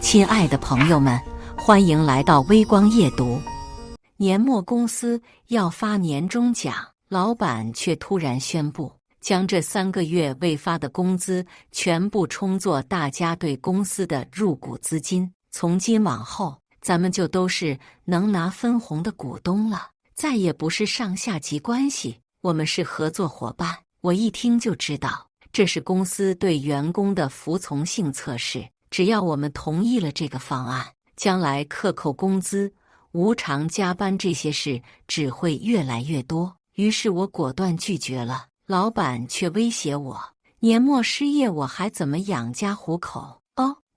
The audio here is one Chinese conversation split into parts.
亲爱的朋友们，欢迎来到微光夜读。年末公司要发年终奖，老板却突然宣布，将这3个月未发的工资全部充作大家对公司的入股资金。从今往后，咱们就都是能拿分红的股东了，再也不是上下级关系，我们是合作伙伴。我一听就知道，这是公司对员工的服从性测试。只要我们同意了这个方案，将来克扣工资、无偿加班这些事只会越来越多。于是我果断拒绝了。老板却威胁我，年末失业我还怎么养家糊口？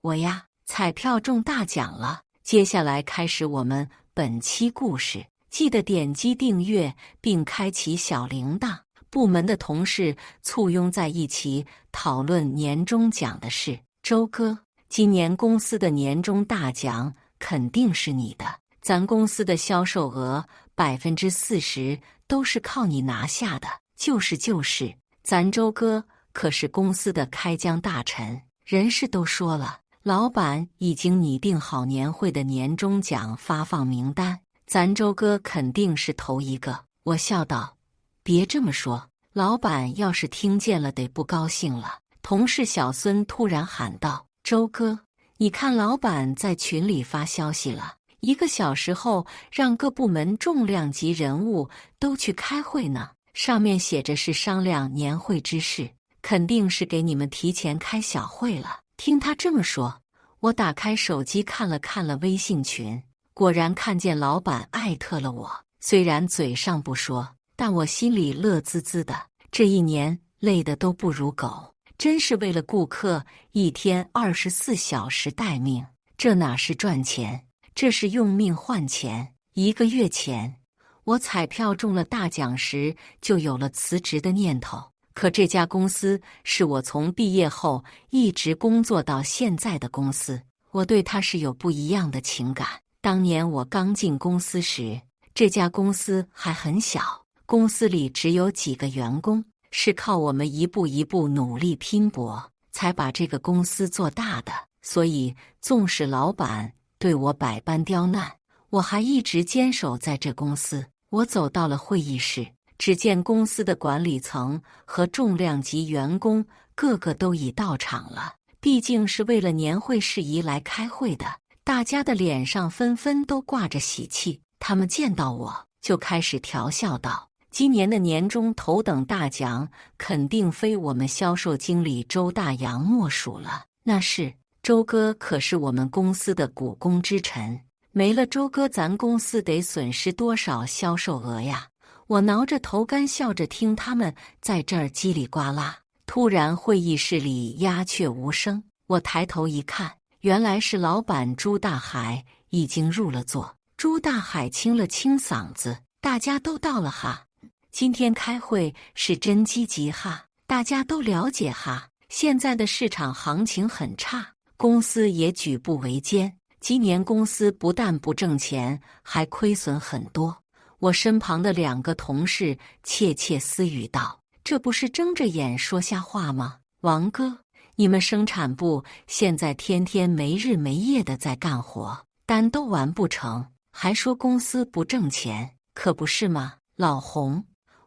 我呀，彩票中大奖了。接下来开始我们本期故事，记得点击订阅并开启小铃铛。部门的同事簇拥在一起讨论年终奖的事。周哥，今年公司的年终大奖肯定是你的，咱公司的销售额40%都是靠你拿下的。就是，咱周哥可是公司的开疆大臣，人事都说了，老板已经拟定好年会的年终奖发放名单，咱周哥肯定是头一个。我笑道，别这么说，老板要是听见了得不高兴了。同事小孙突然喊道，周哥，你看老板在群里发消息了，1个小时后让各部门重量级人物都去开会呢，上面写着是商量年会之事，肯定是给你们提前开小会了。听他这么说，我打开手机看了微信群，果然看见老板艾特了我。虽然嘴上不说，但我心里乐滋滋的。这一年累得都不如狗，真是为了顾客一天24小时待命，这哪是赚钱，这是用命换钱。1个月前，我彩票中了大奖时就有了辞职的念头，可这家公司是我从毕业后一直工作到现在的公司，我对它是有不一样的情感。当年我刚进公司时，这家公司还很小，公司里只有几个员工，是靠我们一步一步努力拼搏，才把这个公司做大的。所以纵使老板对我百般刁难，我还一直坚守在这公司。我走到了会议室，只见公司的管理层和重量级员工个个都已到场了，毕竟是为了年会事宜来开会的，大家的脸上纷纷都挂着喜气。他们见到我就开始调笑道，今年的年终头等大奖肯定非我们销售经理周大洋莫属了。那是，周哥可是我们公司的股肱之臣，没了周哥咱公司得损失多少销售额呀。我挠着头干笑着听他们在这儿叽里呱啦。突然会议室里鸦雀无声，我抬头一看，原来是老板朱大海已经入了座。朱大海清了清嗓子，大家都到了哈，今天开会是真积极哈，大家都了解哈，现在的市场行情很差，公司也举步维艰，今年公司不但不挣钱，还亏损很多。我身旁的2个同事窃窃私语道，这不是睁着眼说瞎话吗？王哥，你们生产部现在天天没日没夜的在干活，单都完不成，还说公司不挣钱，可不是吗？老洪，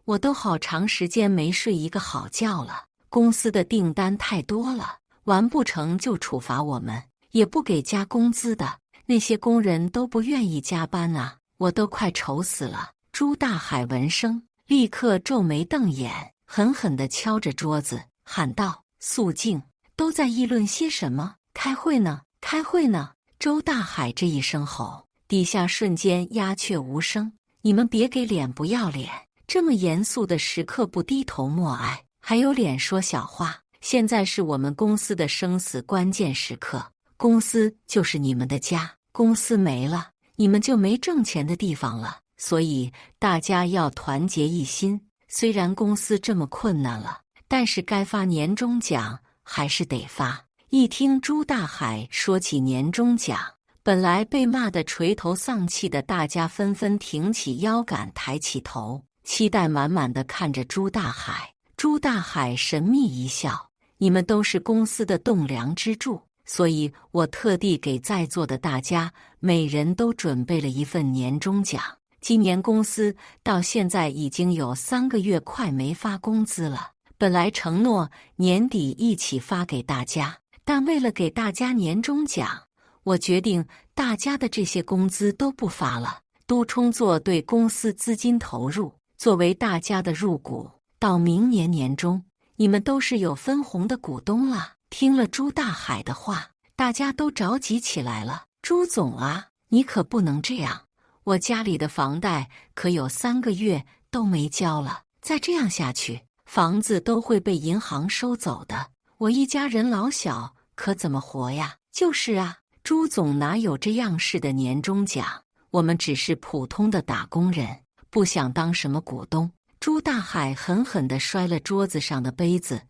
我都好长时间没睡一个好觉了，公司的订单太多了，完不成就处罚我们，也不给加工资的，那些工人都不愿意加班啊，我都快愁死了。朱大海闻声立刻皱眉瞪眼，狠狠地敲着桌子喊道，肃静，都在议论些什么？开会呢，开会呢。周大海这一声吼，底下瞬间鸦雀无声。你们别给脸不要脸，这么严肃的时刻不低头默哀，还有脸说小话。现在是我们公司的生死关键时刻，公司就是你们的家，公司没了，你们就没挣钱的地方了，所以大家要团结一心。虽然公司这么困难了，但是该发年终奖还是得发。一听朱大海说起年终奖，本来被骂得垂头丧气的大家纷纷挺起腰杆，抬起头，期待满满的看着朱大海。朱大海神秘一笑，你们都是公司的栋梁支柱，所以我特地给在座的大家每人都准备了一份年终奖。今年公司到现在已经有3个月快没发工资了，本来承诺年底一起发给大家，但为了给大家年终奖，我决定大家的这些工资都不发了，都充作对公司资金投入，作为大家的入股。到明年年中，你们都是有分红的股东了。听了朱大海的话，大家都着急起来了。朱总啊，你可不能这样，我家里的房贷可有3个月都没交了，再这样下去，房子都会被银行收走的。我一家人老小可怎么活呀？就是啊，朱总哪有这样式的年终奖？我们只是普通的打工人，不想当什么股东。朱大海狠狠地摔了桌子上的杯子，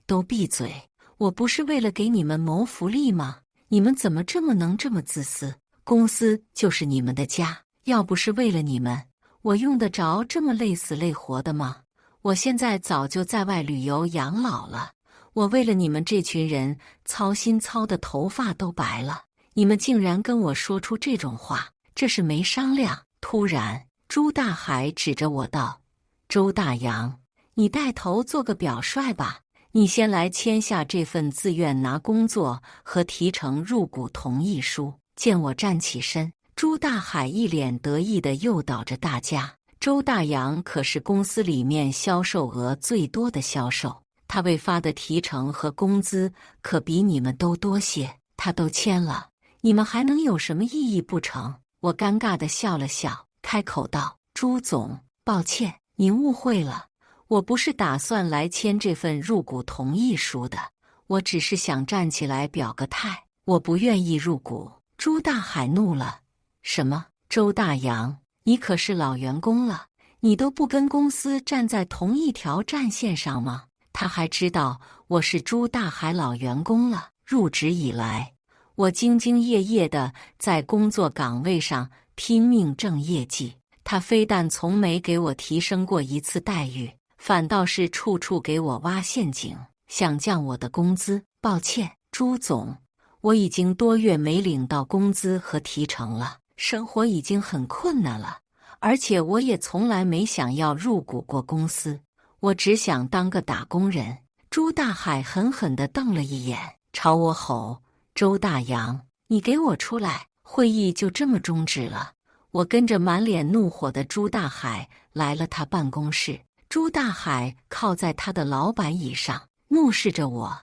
都闭嘴！我不是为了给你们谋福利吗？你们怎么能这么自私？公司就是你们的家，要不是为了你们，我用得着这么累死累活的吗？我现在早就在外旅游养老了，我为了你们这群人操心操的头发都白了，你们竟然跟我说出这种话，这是没商量。突然，朱大海指着我道：“周大洋，你带头做个表率吧，你先来签下这份自愿拿工作和提成入股同意书。”见我站起身，朱大海一脸得意地诱导着大家。周大洋可是公司里面销售额最多的销售，他为发的提成和工资可比你们都多些，他都签了，你们还能有什么异议不成？我尴尬地笑了笑，开口道：“朱总，抱歉，您误会了，我不是打算来签这份入股同意书的，我只是想站起来表个态，我不愿意入股。”朱大海怒了：“什么？周大洋，你可是老员工了，你都不跟公司站在同一条战线上吗？”他还知道我是朱大海老员工了。入职以来，我兢兢业业地在工作岗位上拼命挣业绩，他非但从没给我提升过一次待遇，反倒是处处给我挖陷阱，想降我的工资。抱歉，朱总，我已经多月没领到工资和提成了，生活已经很困难了，而且我也从来没想要入股过公司，我只想当个打工人。朱大海狠狠地瞪了一眼，朝我吼：“周大洋，你给我出来！”会议就这么终止了。我跟着满脸怒火的朱大海来了他办公室。朱大海靠在他的老板椅上，怒视着我：“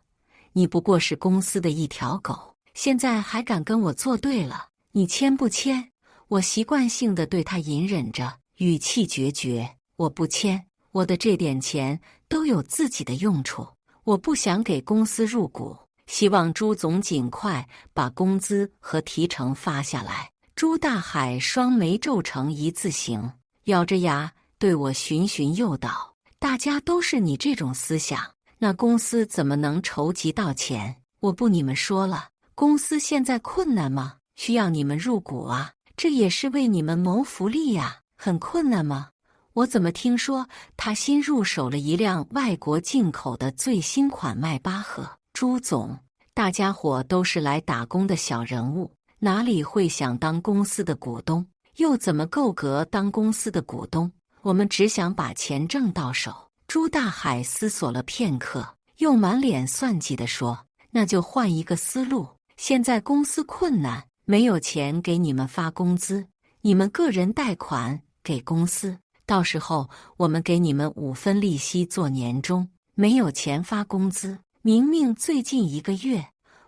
你不过是公司的一条狗，现在还敢跟我作对了？你签不签？”我习惯性地对他隐忍着，语气决绝：“我不签，我的这点钱都有自己的用处，我不想给公司入股，希望朱总尽快把工资和提成发下来。”朱大海双眉皱成一字形，咬着牙对我循循诱导：“大家都是你这种思想，那公司怎么能筹集到钱？我不你们说了，公司现在困难吗？需要你们入股啊，这也是为你们谋福利呀。很困难吗？我怎么听说他新入手了一辆外国进口的最新款迈巴赫？朱总，大家伙都是来打工的小人物，哪里会想当公司的股东？又怎么够格当公司的股东？我们只想把钱挣到手。”朱大海思索了片刻，又满脸算计地说：“那就换一个思路，现在公司困难，没有钱给你们发工资，你们个人贷款给公司，到时候我们给你们5分利息做年终。没有钱发工资，明明最近1个月，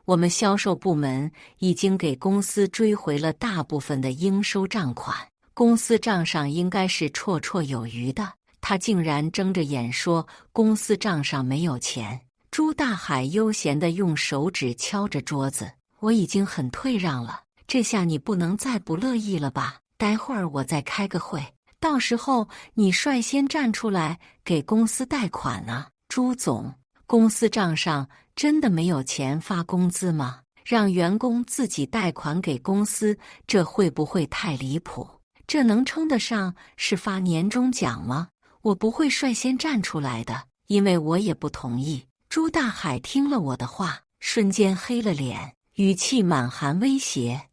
我们销售部门已经给公司追回了大部分的应收账款，公司账上应该是绰绰有余的。”他竟然睁着眼说公司账上没有钱。朱大海悠闲地用手指敲着桌子：“我已经很退让了，这下你不能再不乐意了吧？待会儿我再开个会，到时候你率先站出来给公司贷款啊。”朱总，公司账上真的没有钱发工资吗？让员工自己贷款给公司，这会不会太离谱？这能称得上是发年终奖吗？我不会率先站出来的，因为我也不同意。朱大海听了我的话，瞬间黑了脸，语气满含威胁。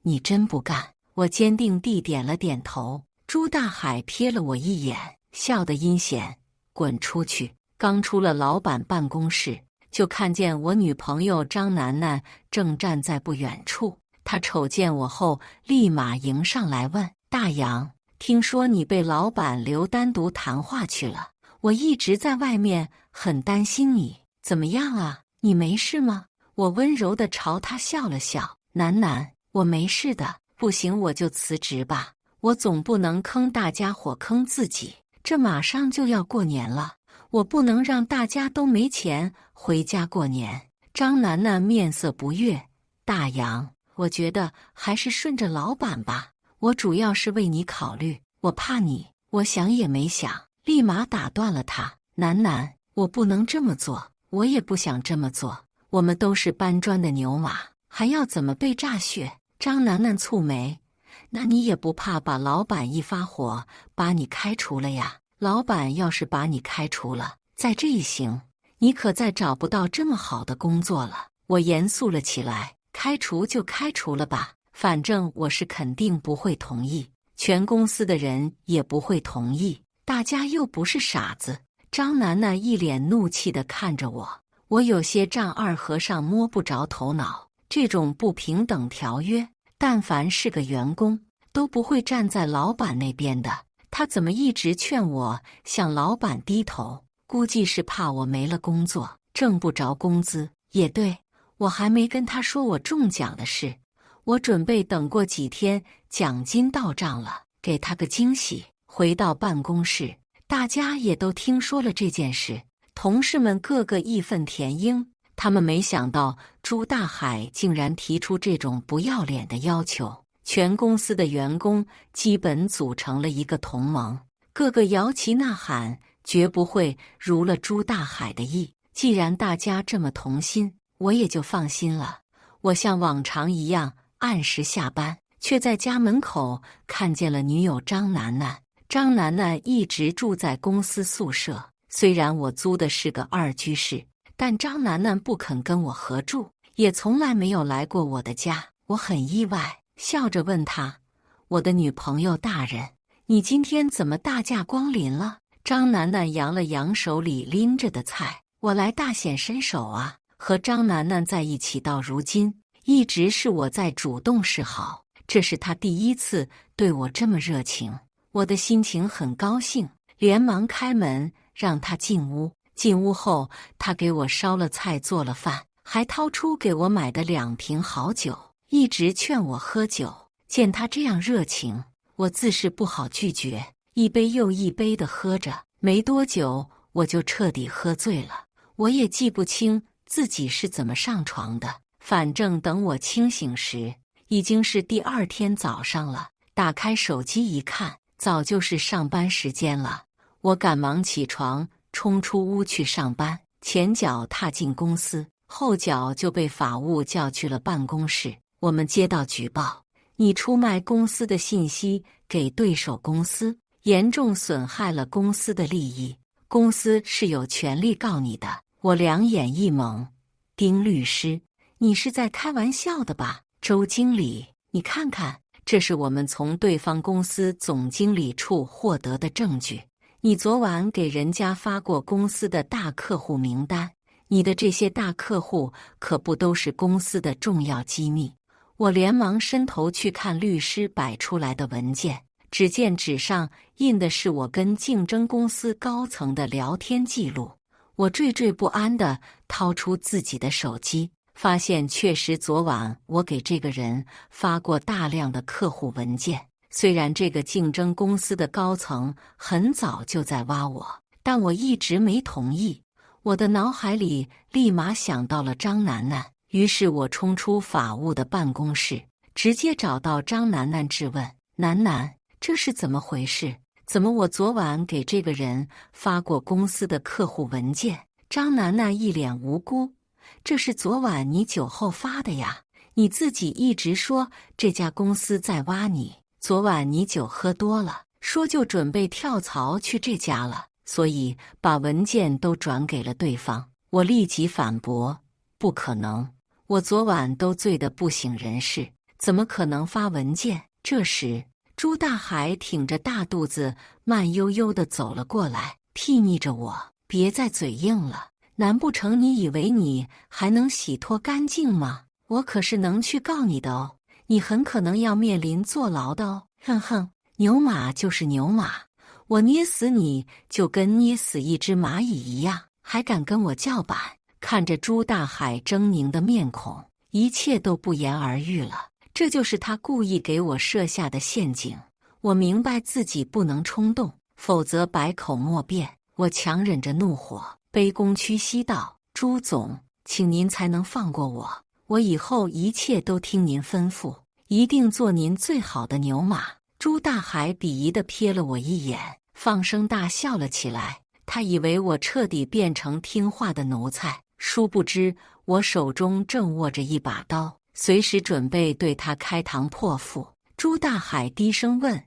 你真不干？我坚定地点了点头。朱大海瞥了我一眼，笑得阴险，滚出去。刚出了老板办公室，就看见我女朋友张楠楠正站在不远处。她瞅见我后，立马迎上来问：大杨，听说你被老板留单独谈话去了，我一直在外面，很担心你，怎么样啊？你没事吗？我温柔地朝她笑了笑。楠楠，我没事的，不行我就辞职吧，我总不能坑大家伙坑自己，这马上就要过年了，我不能让大家都没钱回家过年。张楠楠面色不悦，大杨，我觉得还是顺着老板吧，我主要是为你考虑，我怕你。我想也没想，立马打断了他。楠楠，我不能这么做，我也不想这么做，我们都是搬砖的牛马，还要怎么被榨血？张楠楠蹙眉，那你也不怕把老板一发火把你开除了呀？老板要是把你开除了，再这一行，你可再找不到这么好的工作了。我严肃了起来，开除就开除了吧，反正我是肯定不会同意，全公司的人也不会同意，大家又不是傻子。张楠楠一脸怒气地看着我，我有些丈二和尚摸不着头脑，这种不平等条约，但凡是个员工都不会站在老板那边的，他怎么一直劝我向老板低头？估计是怕我没了工作，挣不着工资。也对，我还没跟他说我中奖的事，我准备等过几天奖金到账了，给他个惊喜。回到办公室，大家也都听说了这件事，同事们个个义愤填膺。他们没想到朱大海竟然提出这种不要脸的要求，全公司的员工基本组成了一个同盟，个个摇旗呐喊，绝不会如了朱大海的意。既然大家这么同心，我也就放心了。我像往常一样按时下班，却在家门口看见了女友张楠楠。张楠楠一直住在公司宿舍，虽然我租的是个二居室，但张楠楠不肯跟我合住，也从来没有来过我的家。我很意外，笑着问她：我的女朋友大人，你今天怎么大驾光临了？张楠楠扬了扬手里拎着的菜，我来大显身手啊。和张楠楠在一起到如今，一直是我在主动示好，这是她第一次对我这么热情，我的心情很高兴，连忙开门让她进屋。进屋后，她给我烧了菜做了饭，还掏出给我买的2瓶好酒，一直劝我喝酒。见她这样热情，我自是不好拒绝，一杯又一杯地喝着。没多久，我就彻底喝醉了，我也记不清自己是怎么上床的，反正等我清醒时，已经是第2天早上了。打开手机一看，早就是上班时间了。我赶忙起床，冲出屋去上班，前脚踏进公司，后脚就被法务叫去了办公室。我们接到举报，你出卖公司的信息给对手公司，严重损害了公司的利益，公司是有权利告你的。我两眼一蒙，丁律师，你是在开玩笑的吧？周经理，你看看，这是我们从对方公司总经理处获得的证据。你昨晚给人家发过公司的大客户名单，你的这些大客户可不都是公司的重要机密。我连忙伸头去看律师摆出来的文件，只见纸上印的是我跟竞争公司高层的聊天记录。我惴惴不安地掏出自己的手机，发现确实昨晚我给这个人发过大量的客户文件。虽然这个竞争公司的高层很早就在挖我，但我一直没同意。我的脑海里立马想到了张楠楠，于是我冲出法务的办公室，直接找到张楠楠质问：楠楠，这是怎么回事？怎么我昨晚给这个人发过公司的客户文件？张楠楠一脸无辜：这是昨晚你酒后发的呀，你自己一直说这家公司在挖你，昨晚你酒喝多了，说就准备跳槽去这家了，所以把文件都转给了对方。我立即反驳：不可能，我昨晚都醉得不省人事，怎么可能发文件？这时，朱大海挺着大肚子，慢悠悠地走了过来，睥睨着我：“别再嘴硬了，难不成你以为你还能洗脱干净吗？我可是能去告你的哦，你很可能要面临坐牢的哦。”哼哼，牛马就是牛马，我捏死你就跟捏死一只蚂蚁一样，还敢跟我叫板？看着朱大海狰狞的面孔，一切都不言而喻了。这就是他故意给我设下的陷阱。我明白自己不能冲动，否则百口莫辩。我强忍着怒火，卑躬屈膝道：“朱总，请您才能放过我。我以后一切都听您吩咐，一定做您最好的牛马。”朱大海鄙夷地瞥了我一眼，放声大笑了起来。他以为我彻底变成听话的奴才，殊不知我手中正握着一把刀，随时准备对他开膛破腹。朱大海低声问：“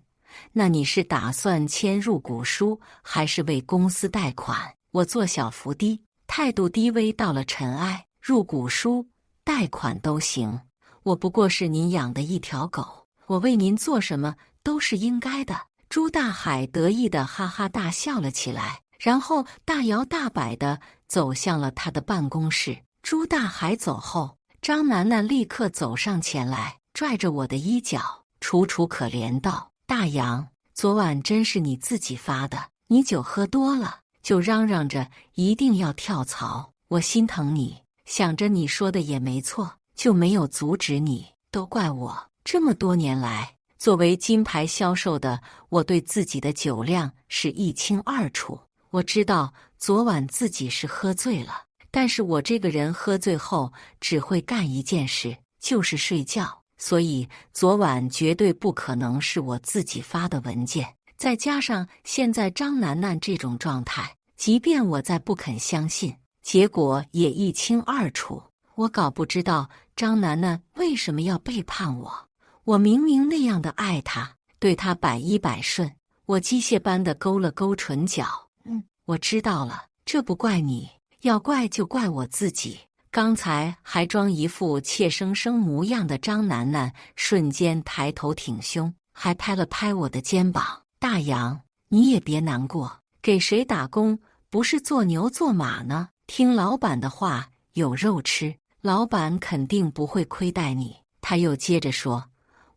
那你是打算签入股书，还是为公司贷款？”我做小伏低，态度低微到了尘埃。入股书、贷款都行，我不过是您养的一条狗，我为您做什么都是应该的。朱大海得意地哈哈大笑了起来，然后大摇大摆地走向了他的办公室。朱大海走后，张楠楠立刻走上前来，拽着我的衣角，楚楚可怜道：“大杨，昨晚真是你自己发的，你酒喝多了，就嚷嚷着一定要跳槽。我心疼你，想着你说的也没错，就没有阻止你。都怪我，这么多年来，作为金牌销售的我，对自己的酒量是一清二楚。我知道昨晚自己是喝醉了，但是我这个人喝醉后只会干一件事，就是睡觉，所以昨晚绝对不可能是我自己发的文件。再加上现在张楠楠这种状态，即便我再不肯相信，结果也一清二楚。我搞不知道张楠楠为什么要背叛我，我明明那样的爱她，对她百依百顺。我机械般的勾了勾唇角，我知道了，这不怪你，要怪就怪我自己。刚才还装一副怯生生模样的张楠楠，瞬间抬头挺胸，还拍了拍我的肩膀：“大杨，你也别难过，给谁打工不是做牛做马呢？听老板的话，有肉吃，老板肯定不会亏待你。”他又接着说：“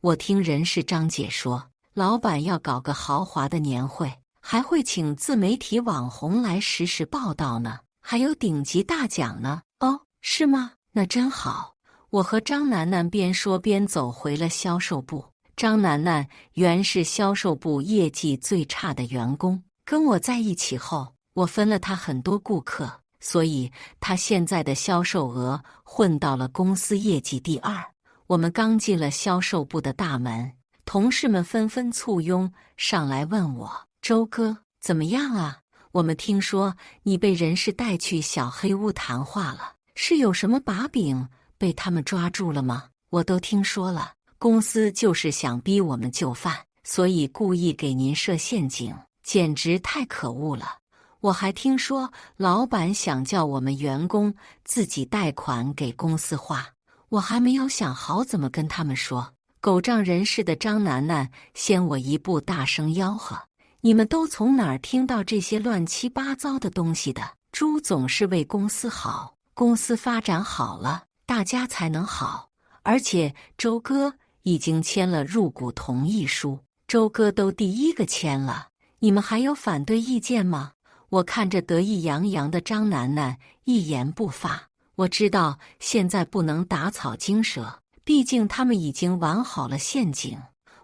我听人事张姐说，老板要搞个豪华的年会，还会请自媒体网红来实时报道呢，还有顶级大奖呢。”“哦，是吗？那真好。”我和张楠楠边说边走回了销售部。张楠楠原是销售部业绩最差的员工，跟我在一起后，我分了他很多顾客，所以他现在的销售额混到了公司业绩第2。我们刚进了销售部的大门，同事们纷纷簇拥上来问我：“周哥，怎么样啊？我们听说你被人事带去小黑屋谈话了，是有什么把柄被他们抓住了吗？”“我都听说了，公司就是想逼我们就范，所以故意给您设陷阱，简直太可恶了。我还听说老板想叫我们员工自己贷款给公司花，我还没有想好怎么跟他们说。”狗仗人势的张楠楠先我一步大声吆喝：“你们都从哪儿听到这些乱七八糟的东西的？朱总是为公司好，公司发展好了，大家才能好。而且周哥已经签了入股同意书，周哥都第一个签了，你们还有反对意见吗？”我看着得意洋洋的张楠楠，一言不发。我知道现在不能打草惊蛇，毕竟他们已经玩好了陷阱，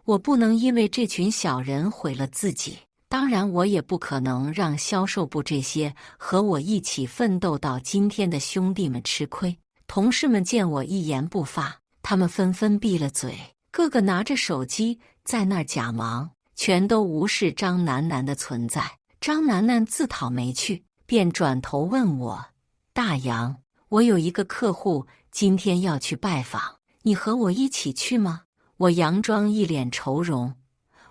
我不能因为这群小人毁了自己。当然，我也不可能让销售部这些和我一起奋斗到今天的兄弟们吃亏。同事们见我一言不发，他们纷纷闭了嘴，个个拿着手机在那儿假忙，全都无视张楠楠的存在。张楠楠自讨没趣，便转头问我：“大杨，我有一个客户今天要去拜访，你和我一起去吗？”我佯装一脸愁容：“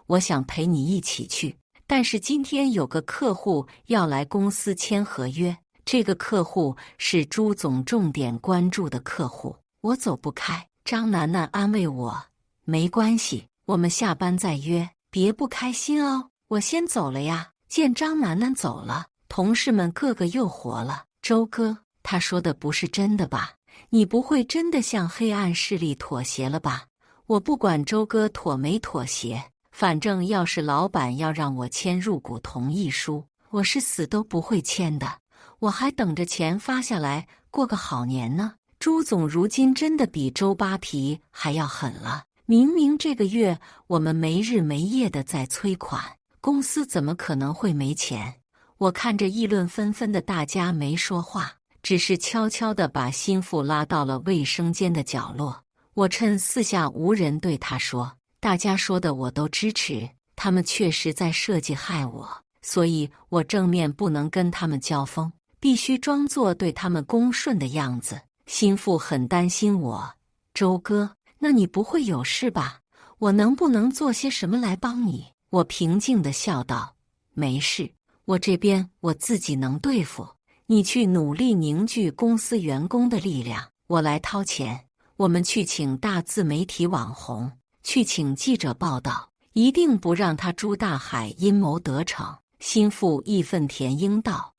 我想陪你一起去，但是今天有个客户要来公司签合约，这个客户是朱总重点关注的客户，我走不开。张楠楠安慰我：“没关系，我们下班再约，别不开心哦。”我先走了呀。见张楠楠走了，同事们个个又活了。周哥，他说的不是真的吧？你不会真的向黑暗势力妥协了吧？我不管周哥妥没妥协，反正要是老板要让我签入股同意书，我是死都不会签的。我还等着钱发下来过个好年呢。朱总如今真的比周扒皮还要狠了。明明这个月我们没日没夜的在催款，公司怎么可能会没钱？我看着议论纷纷的大家没说话，只是悄悄地把心腹拉到了卫生间的角落。我趁四下无人对他说：“大家说的我都支持，他们确实在设计害我，所以我正面不能跟他们交锋，必须装作对他们恭顺的样子。”心腹很担心我：“周哥，那你不会有事吧？我能不能做些什么来帮你？”我平静地笑道：“没事，我这边我自己能对付。你去努力凝聚公司员工的力量，我来掏钱。我们去请大自媒体网红，去请记者报道，一定不让他朱大海阴谋得逞。”心腹义愤填膺道：“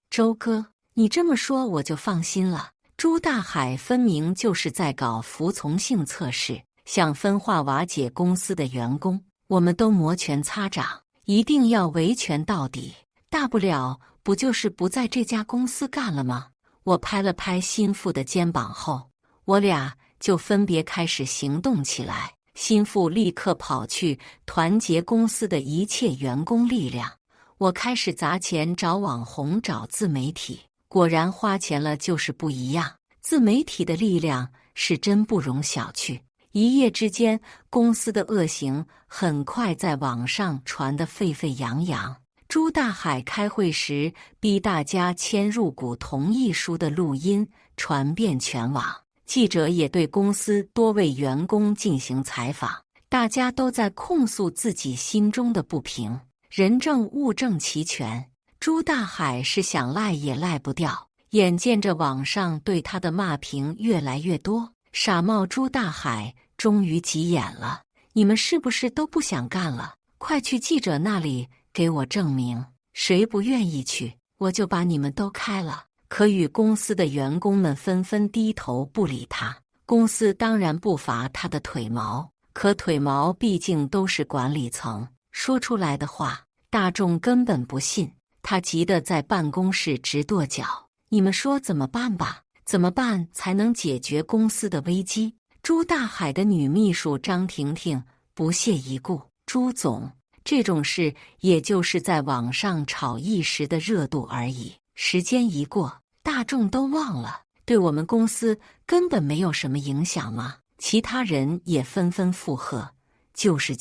周哥，你这么说我就放心了。朱大海分明就是在搞服从性测试，想分化瓦解公司的员工，我们都摩拳擦掌，一定要维权到底。大不了不就是不在这家公司干了吗？”我拍了拍心腹的肩膀后，我俩就分别开始行动起来。心腹立刻跑去团结公司的一切员工力量，我开始砸钱找网红找自媒体。果然花钱了就是不一样，自媒体的力量是真不容小觑。一夜之间，公司的恶行很快在网上传得沸沸扬扬。朱大海开会时逼大家签入股同意书的录音传遍全网，记者也对公司多位员工进行采访，大家都在控诉自己心中的不平，人证物证齐全。朱大海是想赖也赖不掉，眼见着网上对他的骂评越来越多，傻帽朱大海终于急眼了：“你们是不是都不想干了？快去记者那里给我证明，谁不愿意去，我就把你们都开了。”可与公司的员工们纷纷低头不理他。公司当然不乏他的腿毛，可腿毛毕竟都是管理层说出来的话，大众根本不信。他急得在办公室直跺脚：“你们说怎么办吧？怎么办才能解决公司的危机？”朱大海的女秘书张婷婷不屑一顾：“朱总，这种事也就是在网上炒一时的热度而已，时间一过，大众都忘了，对我们公司根本没有什么影响吗？”其他人也纷纷附和：“就是，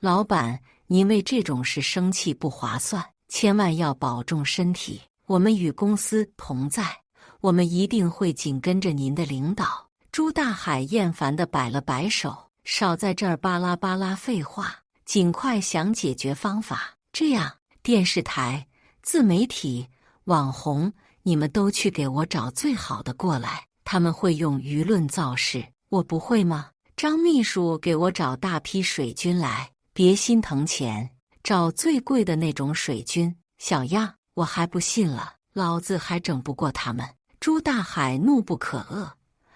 老板，您为这种事生气不划算。千万要保重身体，我们与公司同在，我们一定会紧跟着您的领导。”朱大海厌烦地摆了摆手：“少在这儿巴拉巴拉废话，尽快想解决方法。这样，电视台、自媒体、网红，你们都去给我找最好的过来，他们会用舆论造势，我不会吗？张秘书给我找大批水军来，别心疼钱。找最贵的那种水军，小样，我还不信了，老子还整不过他们。”朱大海怒不可遏。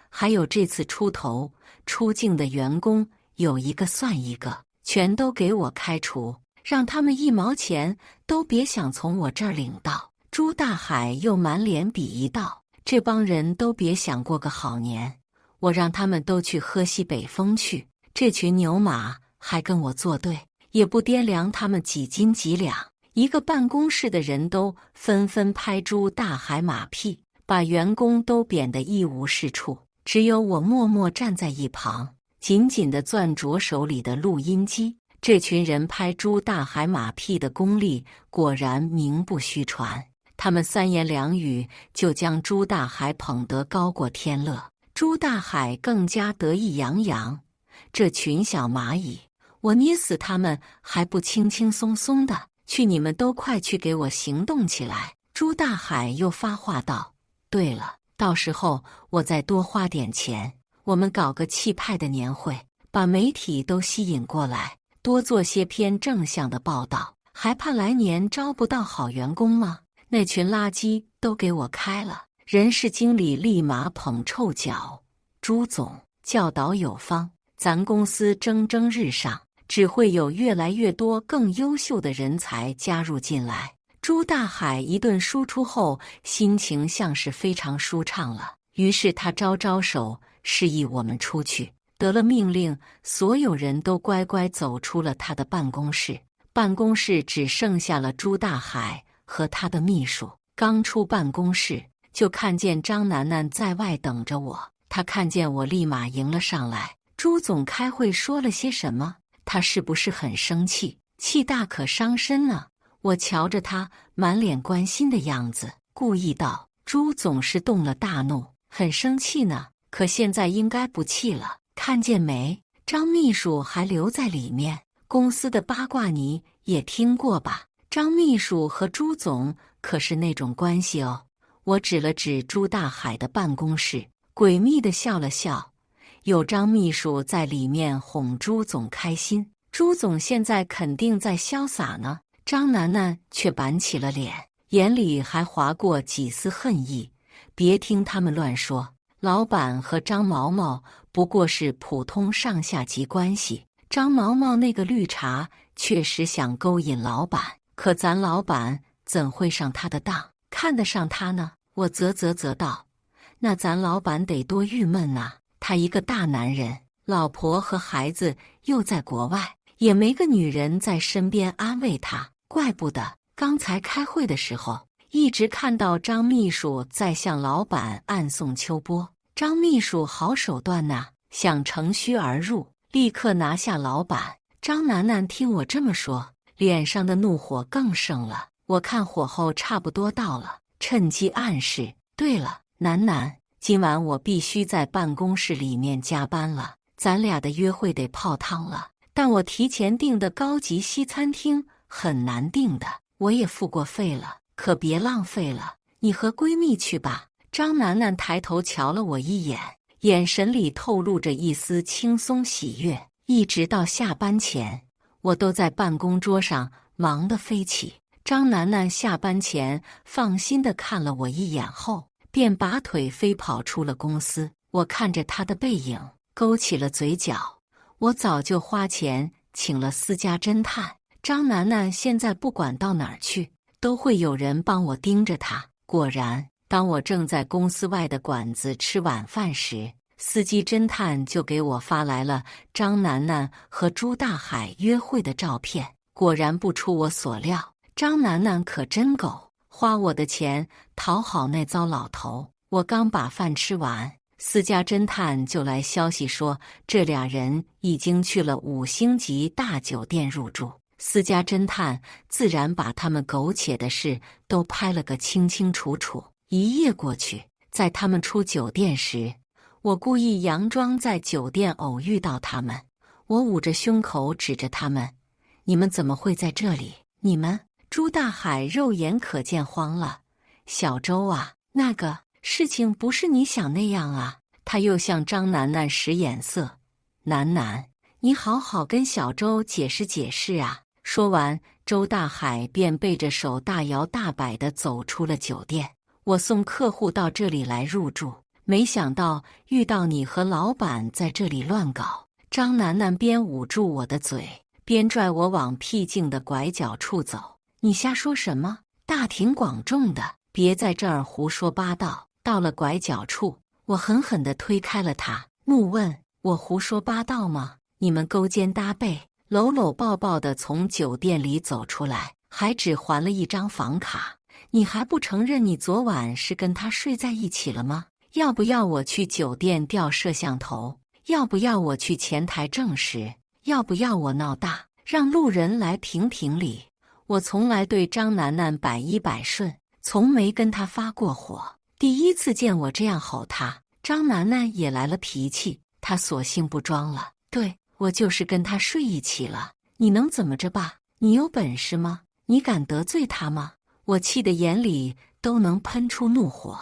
还有这次出头出镜的员工，有一个算一个，全都给我开除，让他们1毛钱都别想从我这儿领到。朱大海又满脸鄙夷道：“这帮人都别想过个好年，我让他们都去喝西北风去，这群牛马还跟我作对，也不掂量他们几斤几两。”一个办公室的人都纷纷拍朱大海马屁，把员工都贬得一无是处。只有我默默站在一旁，紧紧地攥着手里的录音机。这群人拍朱大海马屁的功力果然名不虚传，他们3言2语就将朱大海捧得高过天乐。朱大海更加得意洋洋：“这群小蚂蚁，我捏死他们还不轻轻松松的，去你们都快去给我行动起来！”朱大海又发话道：“对了，到时候我再多花点钱，我们搞个气派的年会，把媒体都吸引过来，多做些偏正向的报道，还怕来年招不到好员工吗？那群垃圾都给我开了！人事经理立马捧臭脚。朱总教导有方，咱公司蒸蒸日上，只会有越来越多更优秀的人才加入进来。朱大海一顿输出后，心情像是非常舒畅了。于是他招招手，示意我们出去。得了命令，所有人都乖乖走出了他的办公室。办公室只剩下了朱大海和他的秘书。刚出办公室，就看见张楠楠在外等着我。他看见我，立马迎了上来。朱总开会说了些什么？他是不是很生气？气大可伤身呢。我瞧着他满脸关心的样子，故意道：朱总是动了大怒，很生气呢，可现在应该不气了。看见没？张秘书还留在里面，公司的八卦你也听过吧？张秘书和朱总可是那种关系哦。我指了指朱大海的办公室，诡秘地笑了笑。有张秘书在里面哄朱总开心，朱总现在肯定在潇洒呢。张楠楠却板起了脸，眼里还划过几丝恨意。别听他们乱说，老板和张毛毛不过是普通上下级关系。张毛毛那个绿茶确实想勾引老板，可咱老板怎会上他的当，看得上他呢？我啧道，那咱老板得多郁闷啊！他一个大男人，老婆和孩子又在国外，也没个女人在身边安慰他。怪不得刚才开会的时候，一直看到张秘书在向老板暗送秋波。张秘书好手段呐，想乘虚而入，立刻拿下老板。张楠楠听我这么说，脸上的怒火更盛了。我看火候差不多到了，趁机暗示：对了，楠楠，今晚我必须在办公室里面加班了，咱俩的约会得泡汤了。但我提前订的高级西餐厅很难订的，我也付过费了，可别浪费了。你和闺蜜去吧。张楠楠抬头瞧了我一眼，眼神里透露着一丝轻松喜悦。一直到下班前，我都在办公桌上忙得飞起。张楠楠下班前放心地看了我一眼后，便拔腿飞跑出了公司。我看着她的背影，勾起了嘴角。我早就花钱请了私家侦探，张楠楠现在不管到哪儿去，都会有人帮我盯着她。果然，当我正在公司外的馆子吃晚饭时，司机侦探就给我发来了张楠楠和朱大海约会的照片。果然不出我所料，张楠楠可真狗，花我的钱讨好那糟老头。我刚把饭吃完，私家侦探就来消息说，这俩人已经去了5星级大酒店入住。私家侦探自然把他们苟且的事都拍了个清清楚楚。一夜过去，在他们出酒店时，我故意佯装在酒店偶遇到他们。我捂着胸口指着他们：你们怎么会在这里？你们？朱大海肉眼可见慌了。小周啊，那个事情不是你想那样啊。他又向张楠楠使眼色：楠楠，你好好跟小周解释解释啊。说完，周大海便背着手大摇大摆地走出了酒店。我送客户到这里来入住，没想到遇到你和老板在这里乱搞。张楠楠边捂住我的嘴，边拽我往僻静的拐角处走。你瞎说什么？大庭广众的，别在这儿胡说八道。到了拐角处，我狠狠地推开了他，怒问：我胡说八道吗？你们勾肩搭背，搂搂抱抱地从酒店里走出来，还只还了一张房卡。你还不承认你昨晚是跟他睡在一起了吗？要不要我去酒店调摄像头？要不要我去前台证实？要不要我闹大，让路人来评评理？我从来对张楠楠百依百顺，从没跟他发过火。第一次见我这样吼他，张楠楠也来了脾气，她索性不装了。对，我就是跟他睡一起了，你能怎么着吧？你有本事吗？你敢得罪他吗？我气得眼里都能喷出怒火。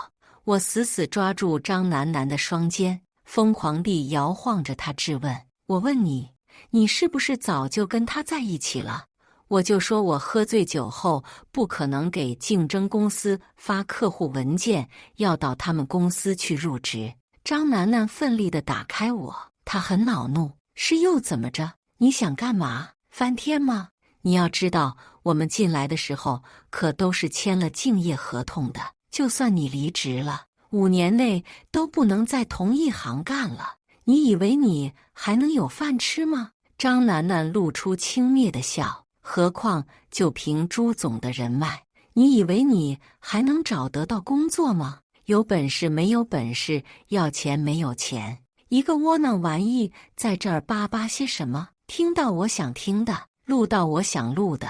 我死死抓住张楠楠的双肩，疯狂地摇晃着他质问：“我问你，你是不是早就跟他在一起了？”我就说我喝醉酒后不可能给竞争公司发客户文件，要到他们公司去入职。张楠楠奋力地打开我，她很恼怒：“是又怎么着？你想干嘛？翻天吗？你要知道，我们进来的时候可都是签了竞业合同的，就算你离职了，5年内都不能在同一行干了。你以为你还能有饭吃吗？”张楠楠露出轻蔑的笑。何况就凭朱总的人脉，你以为你还能找得到工作吗？有本事没有本事，要钱没有钱，一个窝囊玩意在这儿叭叭些什么？听到我想听的，录到我想录的。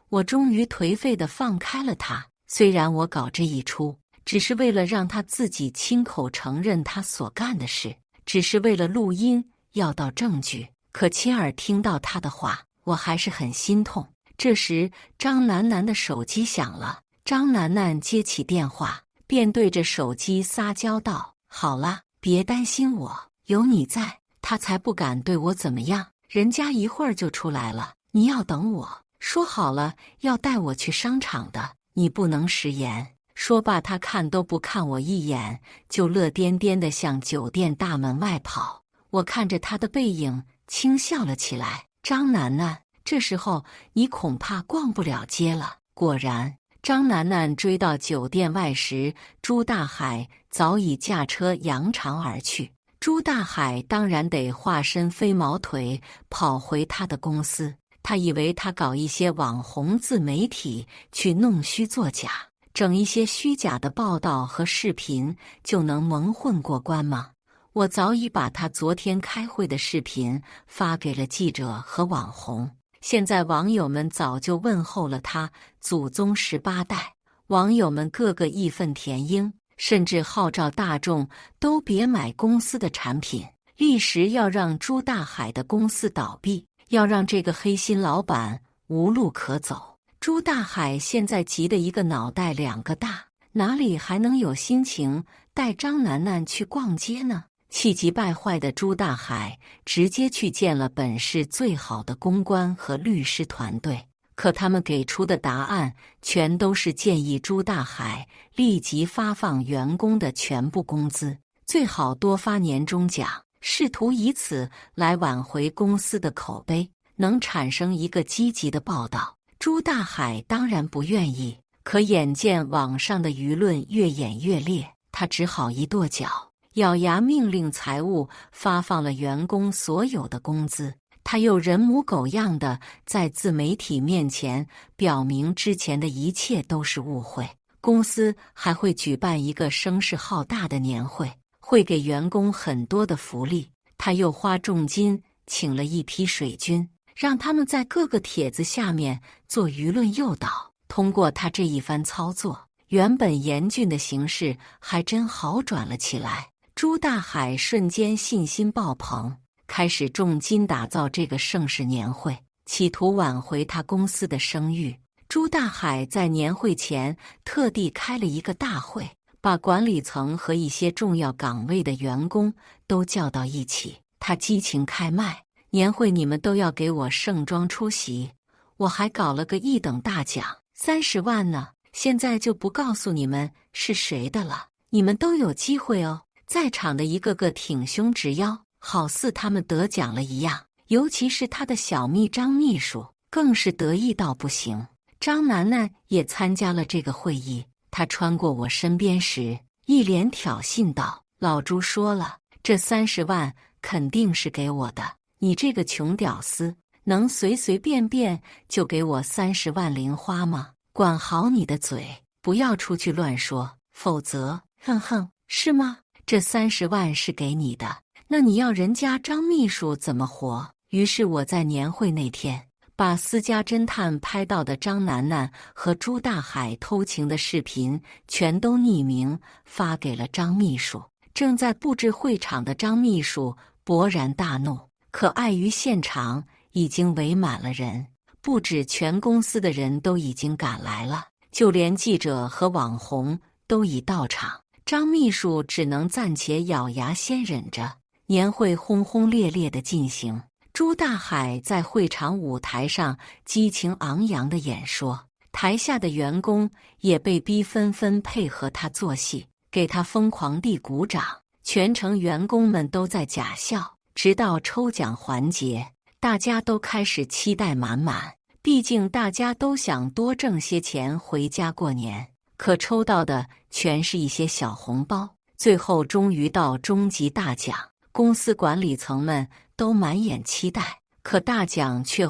我终于颓废地放开了他。虽然我搞这一出，只是为了让他自己亲口承认他所干的事，只是为了录音要到证据，可亲耳听到他的话，我还是很心痛。这时，张楠楠的手机响了。张楠楠接起电话，便对着手机撒娇道：“好了，别担心我，有你在，他才不敢对我怎么样。人家一会儿就出来了，你要等我。说好了要带我去商场的，你不能食言。”说罢，他看都不看我一眼，就乐颠颠地向酒店大门外跑。我看着他的背影，轻笑了起来。张楠楠，这时候你恐怕逛不了街了。果然，张楠楠追到酒店外时，朱大海早已驾车扬长而去。朱大海当然得化身飞毛腿跑回他的公司。他以为他搞一些网红自媒体去弄虚作假，整一些虚假的报道和视频就能蒙混过关吗？我早已把他昨天开会的视频发给了记者和网红。现在网友们早就问候了他祖宗18代，网友们个个义愤填膺，甚至号召大众都别买公司的产品，立时要让朱大海的公司倒闭，要让这个黑心老板无路可走。朱大海现在急得一个脑袋2个大，哪里还能有心情带张楠楠去逛街呢？气急败坏的朱大海直接去见了本市最好的公关和律师团队，可他们给出的答案全都是建议朱大海立即发放员工的全部工资，最好多发年终奖，试图以此来挽回公司的口碑，能产生一个积极的报道。朱大海当然不愿意，可眼见网上的舆论越演越烈，他只好一跺脚，咬牙命令财务发放了员工所有的工资。他又人模狗样的在自媒体面前表明之前的一切都是误会，公司还会举办一个声势浩大的年会，会给员工很多的福利。他又花重金请了一批水军，让他们在各个帖子下面做舆论诱导。通过他这一番操作，原本严峻的形势还真好转了起来。朱大海瞬间信心爆棚，开始重金打造这个盛世年会，企图挽回他公司的声誉。朱大海在年会前特地开了一个大会，把管理层和一些重要岗位的员工都叫到一起。他激情开麦：年会你们都要给我盛装出席，我还搞了个1等大奖，30万呢，现在就不告诉你们是谁的了，你们都有机会哦。在场的一个个挺胸直腰，好似他们得奖了一样。尤其是他的小秘张秘书，更是得意到不行。张楠楠也参加了这个会议，她穿过我身边时，一脸挑衅道：“老朱说了，这30万肯定是给我的，你这个穷屌丝，能随随便便就给我30万零花吗？管好你的嘴，不要出去乱说，否则……哼哼，是吗？这30万是给你的，那你要人家张秘书怎么活？”于是我在年会那天，把私家侦探拍到的张楠楠和朱大海偷情的视频全都匿名发给了张秘书。正在布置会场的张秘书勃然大怒，可碍于现场已经围满了人，不止全公司的人都已经赶来了，就连记者和网红都已到场。张秘书只能暂且咬牙先忍着，年会轰轰烈烈地进行，朱大海在会场舞台上激情昂扬地演说，台下的员工也被逼纷纷配合他做戏，给他疯狂地鼓掌。全程员工们都在假笑，直到抽奖环节，大家都开始期待满满。毕竟大家都想多挣些钱回家过年，可抽到的全是一些小红包。最后终于到终极大奖，公司管理层们都满眼期待，可大奖却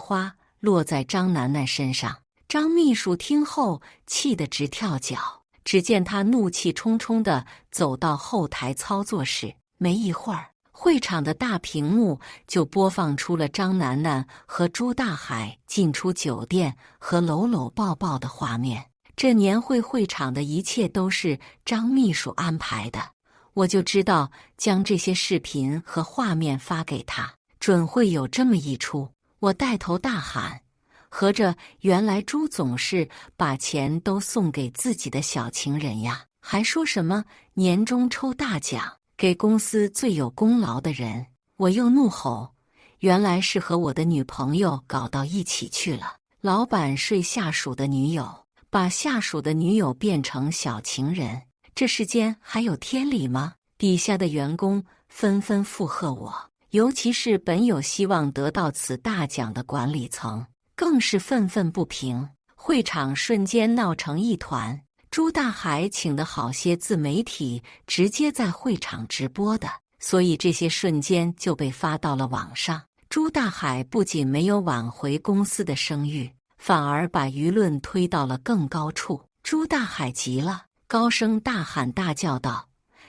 落在张楠楠身上。张秘书听后气得直跳脚，只见他怒气冲冲地走到后台操作室，没一会儿，会场的大屏幕就播放出了张楠楠和朱大海进出酒店和搂搂抱抱的画面。这年会会场的一切都是张秘书安排的，我就知道将这些视频和画面发给他，准会有这么一出。我带头大喊，合着原来朱总是把钱都送给自己的小情人呀，还说什么年终抽大奖给公司最有功劳的人。我又怒吼，原来是和我的女朋友搞到一起去了，老板睡下属的女友，把下属的女友变成小情人，这世间还有天理吗？底下的员工纷纷附和我，尤其是本有希望得到此大奖的管理层更是愤愤不平，会场瞬间闹成一团。朱大海请的好些自媒体直接在会场直播的，所以这些瞬间就被发到了网上。朱大海不仅没有挽回公司的声誉，反而把舆论推到了更高处。朱大海急了，高声大喊大叫道：“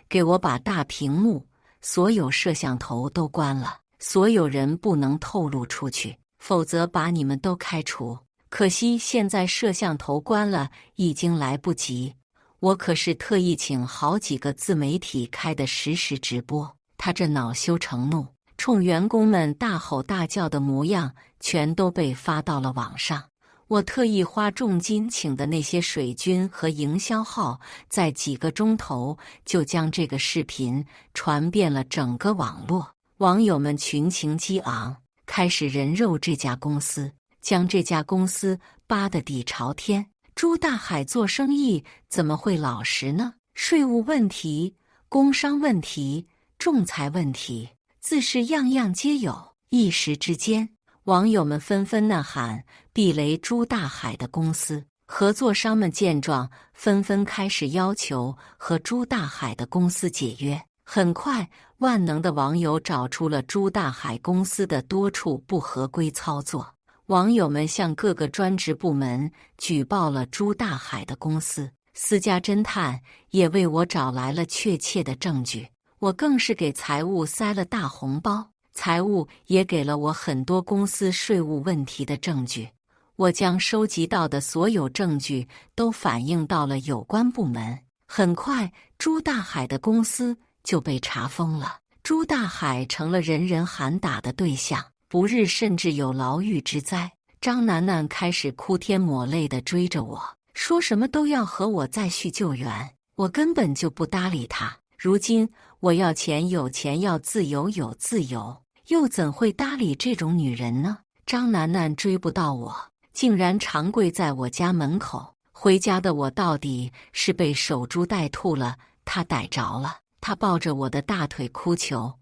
给我把大屏幕、所有摄像头都关了，所有人不能透露出去，否则把你们都开除。”可惜现在摄像头关了，已经来不及。我可是特意请好几个自媒体开的实时直播，他这恼羞成怒，冲员工们大吼大叫的模样，全都被发到了网上。我特意花重金请的那些水军和营销号，在几个钟头就将这个视频传遍了整个网络，网友们群情激昂，开始人肉这家公司，将这家公司扒得底朝天。朱大海做生意怎么会老实呢？税务问题、工商问题、仲裁问题，自是样样皆有。一时之间，网友们纷纷呐喊，避雷朱大海的公司。合作商们见状，纷纷开始要求和朱大海的公司解约。很快，万能的网友找出了朱大海公司的多处不合规操作。网友们向各个专职部门举报了朱大海的公司，私家侦探也为我找来了确切的证据。我更是给财务塞了大红包，财务也给了我很多公司税务问题的证据。我将收集到的所有证据都反映到了有关部门。很快，朱大海的公司就被查封了，朱大海成了人人喊打的对象。不日甚至有牢狱之灾。张楠楠开始哭天抹泪地追着我，说什么都要和我再续旧缘。我根本就不搭理他。如今我要钱有钱，要自由有自由，又怎会搭理这种女人呢？张楠楠追不到我，竟然长跪在我家门口。回家的我到底是被守株待兔了，他逮着了。他抱着我的大腿哭求：“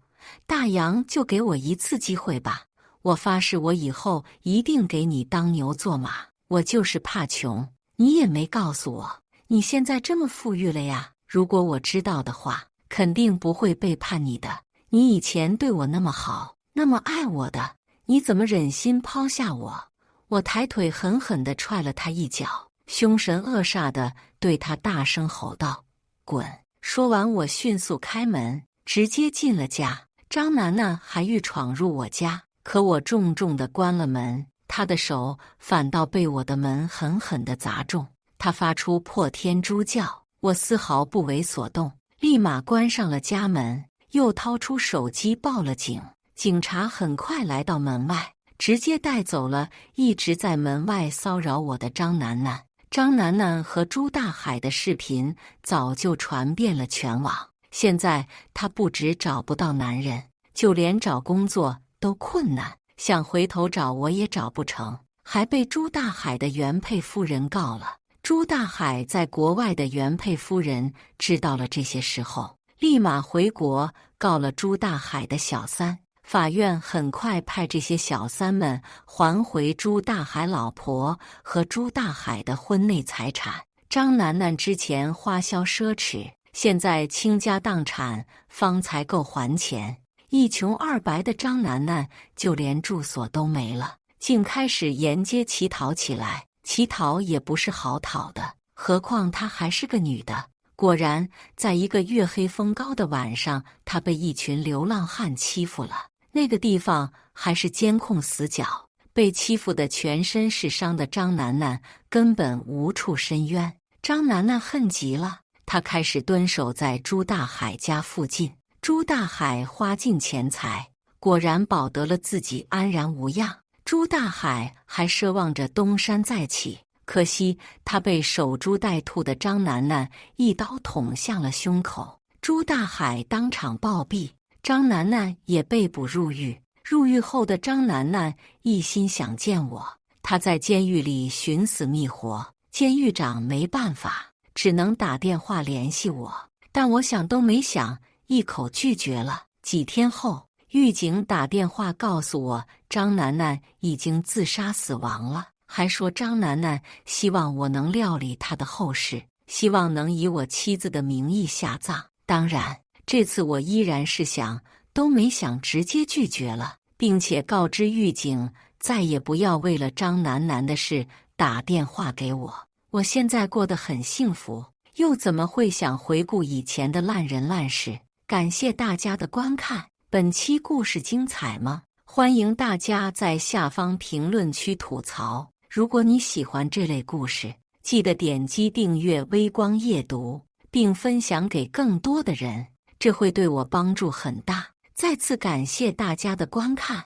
大洋，就给我一次机会吧。我发誓，我以后一定给你当牛做马。我就是怕穷，你也没告诉我，你现在这么富裕了呀？如果我知道的话，肯定不会背叛你的。你以前对我那么好，那么爱我的，你怎么忍心抛下我？”我抬腿狠狠地踹了他一脚，凶神恶煞地对他大声吼道：“滚！”说完，我迅速开门，直接进了家。张楠楠还欲闯入我家，可我重重地关了门，他的手反倒被我的门狠狠地砸中。他发出破天猪叫，我丝毫不为所动，立马关上了家门，又掏出手机报了警。警察很快来到门外，直接带走了一直在门外骚扰我的张楠楠。张楠楠和朱大海的视频早就传遍了全网，现在她不止找不到男人，就连找工作都困难，想回头找我也找不成，还被朱大海的原配夫人告了。朱大海在国外的原配夫人知道了这些事后，立马回国告了朱大海的小三。法院很快派这些小三们还回朱大海老婆和朱大海的婚内财产。张楠楠之前花销奢侈，现在倾家荡产方才够还钱。一穷二白的张楠楠就连住所都没了，竟开始沿街乞讨起来。乞讨也不是好讨的，何况她还是个女的。果然，在一个月黑风高的晚上，她被一群流浪汉欺负了。那个地方还是监控死角，被欺负得全身是伤的张楠楠根本无处申冤。张楠楠恨极了，她开始蹲守在朱大海家附近。朱大海花尽钱财，果然保得了自己安然无恙。朱大海还奢望着东山再起，可惜他被守株待兔的张楠楠一刀捅向了胸口，朱大海当场暴毙，张楠楠也被捕入狱。入狱后的张楠楠一心想见我，他在监狱里寻死觅活，监狱长没办法，只能打电话联系我，但我想都没想，一口拒绝了。几天后，狱警打电话告诉我，张楠楠已经自杀死亡了，还说张楠楠希望我能料理她的后事，希望能以我妻子的名义下葬。当然，这次我依然是想都没想直接拒绝了，并且告知狱警再也不要为了张楠楠的事打电话给我。我现在过得很幸福，又怎么会想回顾以前的烂人烂事？感谢大家的观看。本期故事精彩吗？欢迎大家在下方评论区吐槽。如果你喜欢这类故事，记得点击订阅微光夜读，并分享给更多的人，这会对我帮助很大。再次感谢大家的观看。